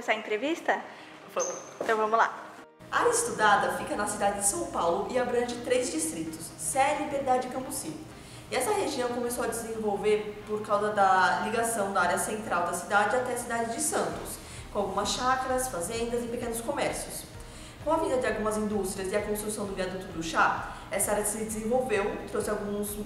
começar a entrevista? Vamos. Então vamos lá. A área estudada fica na cidade de São Paulo e abrange 3 distritos, Sé, Liberdade e Cambuci. E essa região começou a desenvolver por causa da ligação da área central da cidade até a cidade de Santos, com algumas chácaras, fazendas e pequenos comércios. Com a vinda de algumas indústrias e a construção do viaduto do chá, essa área se desenvolveu, trouxe alguns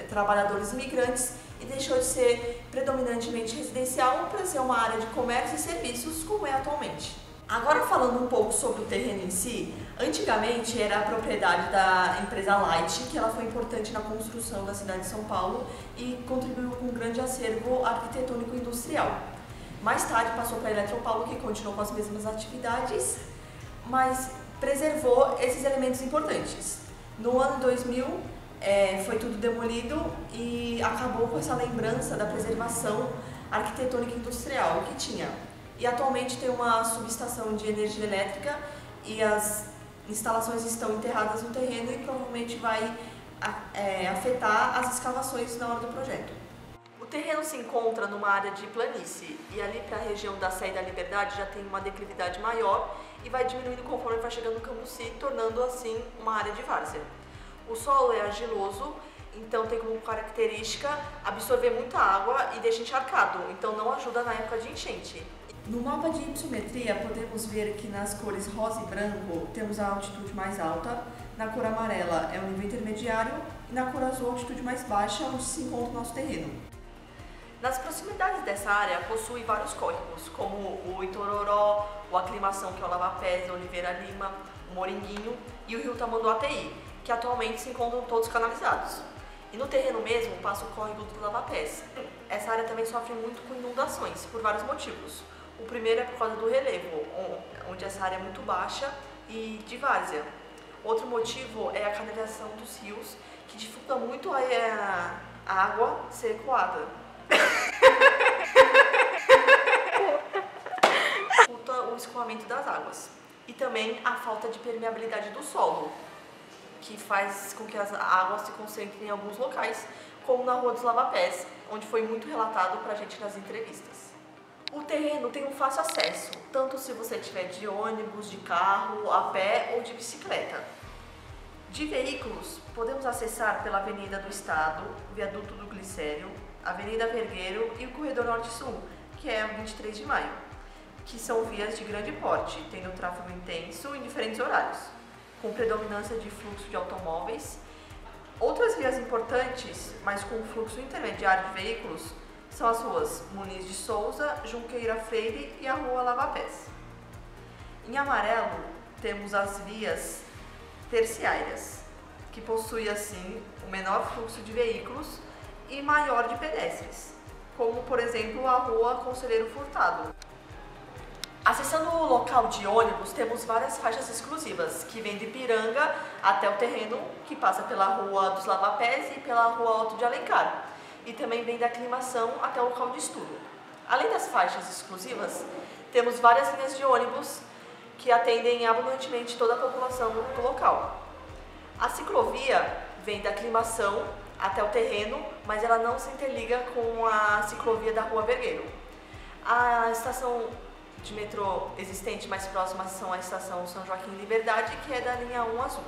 trabalhadores imigrantes e deixou de ser predominantemente residencial para ser uma área de comércio e serviços como é atualmente. Agora falando um pouco sobre o terreno em si, antigamente era a propriedade da empresa Light, que ela foi importante na construção da cidade de São Paulo e contribuiu com um grande acervo arquitetônico e industrial. Mais tarde passou para a Eletropaulo, que continuou com as mesmas atividades, mas preservou esses elementos importantes. No ano 2000 foi tudo demolido e acabou com essa lembrança da preservação arquitetônica e industrial que tinha. E atualmente tem uma subestação de energia elétrica e as instalações estão enterradas no terreno e provavelmente vai afetar as escavações na hora do projeto. O terreno se encontra numa área de planície e ali para a região da Sé e da Liberdade já tem uma declividade maior e vai diminuindo conforme vai chegando no Cambuci, tornando assim uma área de várzea. O solo é argiloso, então tem como característica absorver muita água e deixa encharcado, então não ajuda na época de enchente. No mapa de hipossometria podemos ver que nas cores rosa e branco temos a altitude mais alta, na cor amarela é o nível intermediário e na cor azul a altitude mais baixa, onde se encontra o nosso terreno. Nas proximidades dessa área possui vários córregos, como o Itororó, o Aclimação, que é o Lava-Pés, o Oliveira Lima, o Moringuinho e o rio Tamanduateí, que atualmente se encontram todos canalizados. E no terreno mesmo passa o córrego do Lava-Pés. Essa área também sofre muito com inundações, por vários motivos. O primeiro é por causa do relevo, onde essa área é muito baixa e de várzea. Outro motivo é a canalização dos rios, que dificulta muito a água ser coada. Dificulta o escoamento das águas. E também a falta de permeabilidade do solo, que faz com que as águas se concentrem em alguns locais, como na Rua dos Lava-Pés, onde foi muito relatado pra gente nas entrevistas. O terreno tem um fácil acesso, tanto se você estiver de ônibus, de carro, a pé ou de bicicleta. De veículos, podemos acessar pela Avenida do Estado, o Viaduto do Glicério, Avenida Vergueiro e o Corredor Norte-Sul, que é o 23 de maio, que são vias de grande porte, tendo tráfego intenso em diferentes horários, com predominância de fluxo de automóveis. Outras vias importantes, mas com fluxo intermediário de veículos, são as ruas Muniz de Souza, Junqueira Freire e a Rua Lava-Pés. Em amarelo, temos as vias terciárias, que possuem assim o menor fluxo de veículos e maior de pedestres, como por exemplo a Rua Conselheiro Furtado. Acessando o local de ônibus, temos várias faixas exclusivas, que vêm de Ipiranga até o terreno, que passa pela Rua dos Lava-Pés e pela Rua Otto de Alencar, e também vem da Aclimação até o local de estudo. Além das faixas exclusivas, temos várias linhas de ônibus que atendem abundantemente toda a população do local. A ciclovia vem da Aclimação até o terreno, mas ela não se interliga com a ciclovia da Rua Vergueiro. A estação de metrô existente mais próxima são a estação São Joaquim Liberdade, que é da linha 1 azul.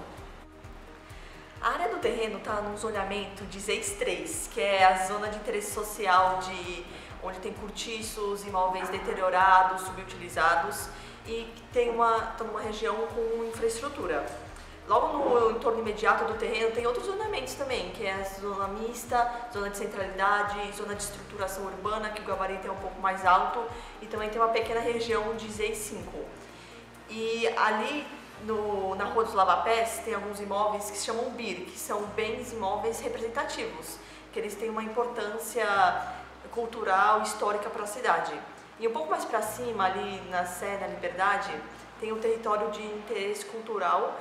A área do terreno está no zoneamento de ZEIS 3, que é a zona de interesse social onde tem cortiços, imóveis deteriorados, subutilizados e está numa região com infraestrutura. Logo no entorno imediato do terreno tem outros zoneamentos também, que é a zona mista, zona de centralidade, zona de estruturação urbana, que o gabarito é um pouco mais alto, e também tem uma pequena região de ZEIS 5. E ali na Rua dos Lava-Pés tem alguns imóveis que se chamam BIR, que são bens imóveis representativos, que eles têm uma importância cultural, histórica para a cidade. E um pouco mais para cima, ali na Sé, na Liberdade, tem um território de interesse cultural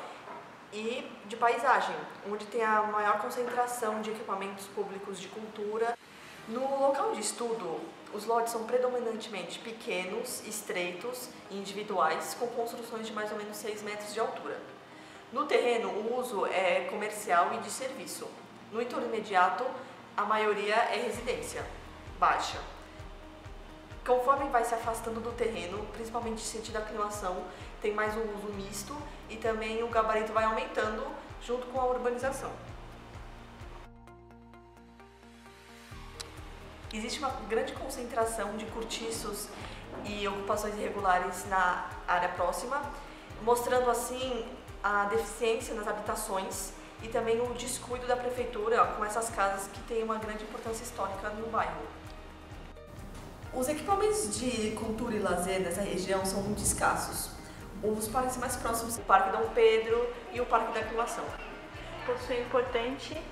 e de paisagem, onde tem a maior concentração de equipamentos públicos de cultura. No local de estudo, os lotes são predominantemente pequenos, estreitos e individuais, com construções de mais ou menos 6 metros de altura. No terreno, o uso é comercial e de serviço. No entorno imediato, a maioria é residência baixa. Conforme vai se afastando do terreno, principalmente sentido aclimação, tem mais um uso misto e também o gabarito vai aumentando junto com a urbanização. Existe uma grande concentração de cortiços e ocupações irregulares na área próxima, mostrando assim a deficiência nas habitações e também o descuido da prefeitura com essas casas que têm uma grande importância histórica no bairro. Os equipamentos de cultura e lazer nessa região são muito escassos. Os parques mais próximos, o Parque Dom Pedro e o Parque da Aclimação. Possui importante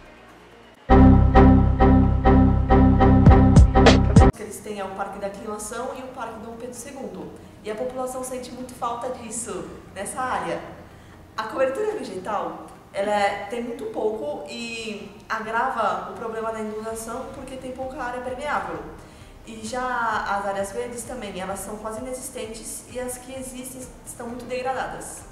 Eles têm o Parque da Aclimação e o Parque Dom Pedro II. E a população sente muito falta disso, nessa área. A cobertura vegetal tem muito pouco e agrava o problema da inundação porque tem pouca área permeável. E já as áreas verdes também, elas são quase inexistentes e as que existem estão muito degradadas.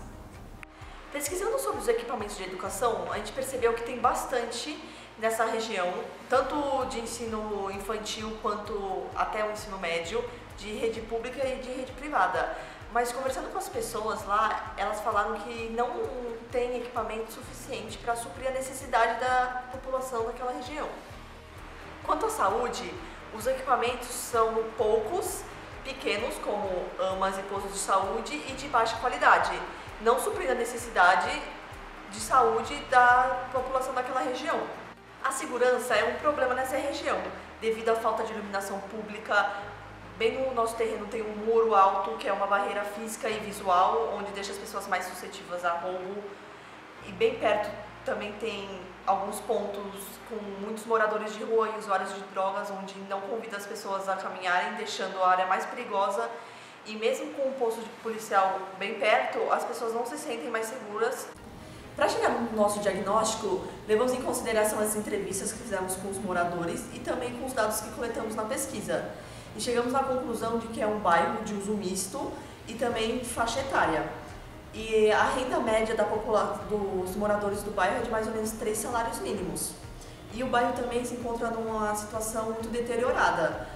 Pesquisando sobre os equipamentos de educação, a gente percebeu que tem bastante nessa região, tanto de ensino infantil quanto até o ensino médio, de rede pública e de rede privada. Mas conversando com as pessoas lá, elas falaram que não tem equipamento suficiente para suprir a necessidade da população daquela região. Quanto à saúde, os equipamentos são poucos, pequenos, como amas e postos de saúde, e de baixa qualidade, não suprindo a necessidade de saúde da população daquela região. A segurança é um problema nessa região, devido à falta de iluminação pública. Bem no nosso terreno tem um muro alto, que é uma barreira física e visual, onde deixa as pessoas mais suscetíveis a roubo. E bem perto também tem alguns pontos com muitos moradores de rua e usuários de drogas, onde não convida as pessoas a caminharem, deixando a área mais perigosa. E mesmo com um posto de policial bem perto, as pessoas não se sentem mais seguras. Para chegar no nosso diagnóstico, levamos em consideração as entrevistas que fizemos com os moradores e também com os dados que coletamos na pesquisa. E chegamos à conclusão de que é um bairro de uso misto e também faixa etária. E a renda média dos moradores do bairro é de mais ou menos 3 salários mínimos. E o bairro também se encontra numa situação muito deteriorada,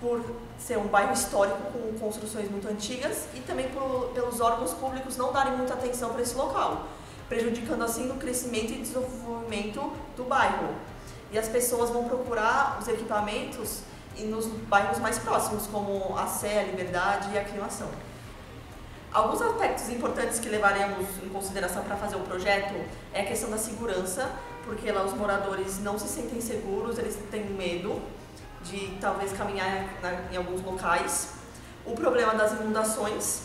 por ser um bairro histórico com construções muito antigas e também pelos órgãos públicos não darem muita atenção para esse local, prejudicando assim o crescimento e desenvolvimento do bairro. E as pessoas vão procurar os equipamentos nos bairros mais próximos, como a Sé, a Liberdade e a Aclimação. Alguns aspectos importantes que levaremos em consideração para fazer o projeto é a questão da segurança, porque lá os moradores não se sentem seguros, eles têm medo de talvez caminhar em alguns locais. O problema das inundações,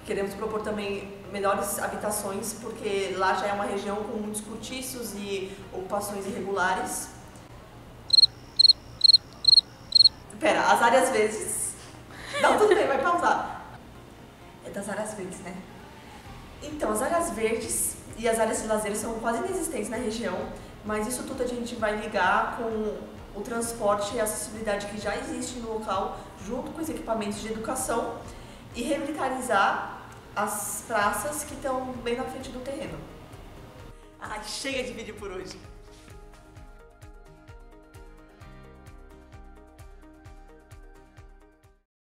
queremos propor também melhores habitações, porque lá já é uma região com muitos cortiços e ocupações irregulares. Pera, as áreas verdes. Não, tudo bem, vai pausar. É das áreas verdes, né? Então, as áreas verdes e as áreas de lazer são quase inexistentes na região, mas isso tudo a gente vai ligar com o transporte e a acessibilidade que já existe no local, junto com os equipamentos de educação, e revitalizar as praças que estão bem na frente do terreno. Ai, chega de vídeo por hoje!